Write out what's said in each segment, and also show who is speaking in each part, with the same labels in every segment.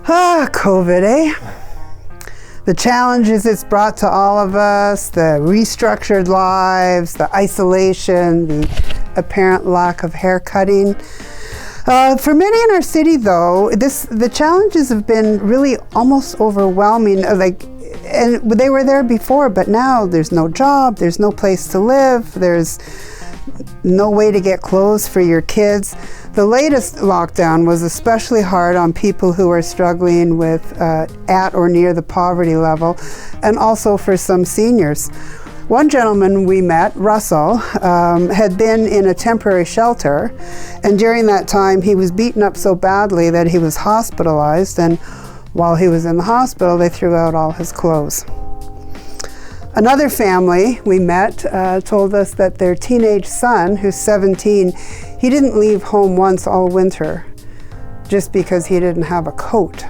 Speaker 1: COVID, eh? The challenges it's brought to all of us, the restructured lives, the isolation, the apparent lack of hair cutting. For many in our city, though, the challenges have been really almost overwhelming. And they were there before, but now there's no job, there's no place to live, there's no way to get clothes for your kids. The latest lockdown was especially hard on people who are struggling with at or near the poverty level, and also for some seniors. One gentleman we met, Russell, had been in a temporary shelter, and during that time he was beaten up so badly that he was hospitalized, and while he was in the hospital they threw out all his clothes. Another family we met told us that their teenage son, who's 17, he didn't leave home once all winter just because he didn't have a coat.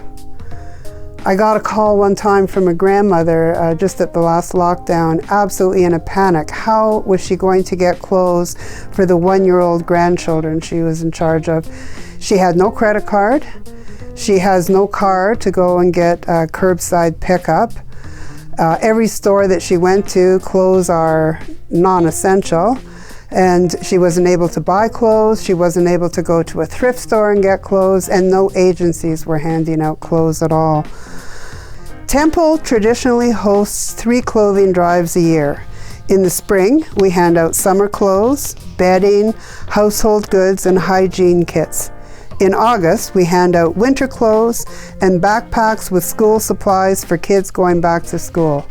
Speaker 1: I got a call one time from a grandmother just at the last lockdown, absolutely in a panic. How was she going to get clothes for the 1-year-old grandchildren she was in charge of? She had no credit card. She has no car to go and get curbside pickup. Every store that she went to, clothes are non-essential, and she wasn't able to buy clothes, she wasn't able to go to a thrift store and get clothes, and no agencies were handing out clothes at all. Temple traditionally hosts 3 clothing drives a year. In the spring, we hand out summer clothes, bedding, household goods, and hygiene kits. In August, we hand out winter clothes and backpacks with school supplies for kids going back to school.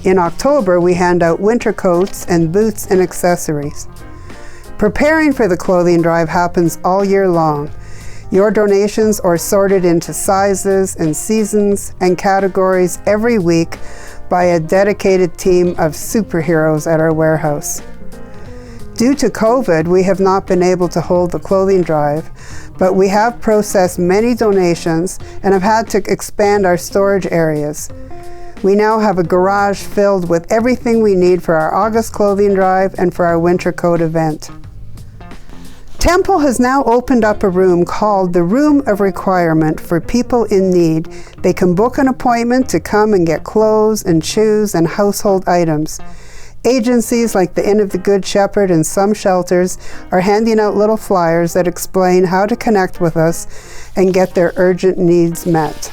Speaker 1: In October, we hand out winter coats and boots and accessories. Preparing for the clothing drive happens all year long. Your donations are sorted into sizes and seasons and categories every week by a dedicated team of superheroes at our warehouse. Due to COVID, we have not been able to hold the clothing drive, but we have processed many donations and have had to expand our storage areas. We now have a garage filled with everything we need for our August clothing drive and for our winter coat event. Temple has now opened up a room called the Room of Requirement for people in need. They can book an appointment to come and get clothes and shoes and household items. Agencies like the Inn of the Good Shepherd and some shelters are handing out little flyers that explain how to connect with us and get their urgent needs met.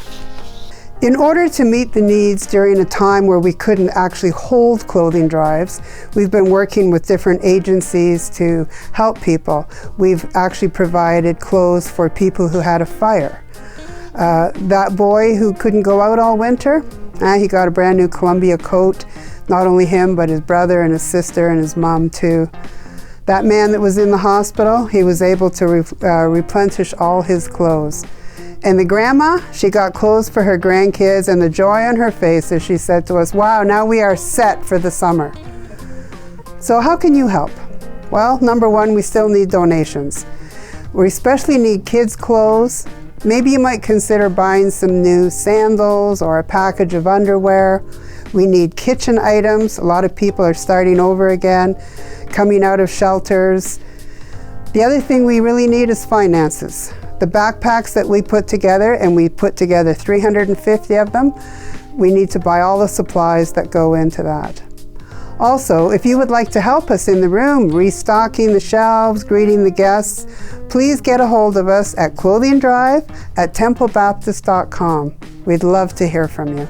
Speaker 1: In order to meet the needs during a time where we couldn't actually hold clothing drives, we've been working with different agencies to help people. We've actually provided clothes for people who had a fire. That boy who couldn't go out all winter, he got a brand new Columbia coat. Not only him, but his brother and his sister and his mom too. That man that was in the hospital, he was able to replenish all his clothes. And the grandma, she got clothes for her grandkids, and the joy on her face as she said to us, "Wow, now we are set for the summer." So how can you help? Well, number one, we still need donations. We especially need kids' clothes. Maybe you might consider buying some new sandals or a package of underwear. We need kitchen items. A lot of people are starting over again, coming out of shelters. The other thing we really need is finances. The backpacks that we put together, and we put together 350 of them, we need to buy all the supplies that go into that. Also, if you would like to help us in the room, restocking the shelves, greeting the guests, please get a hold of us at clothingdrive@templebaptist.com. We'd love to hear from you.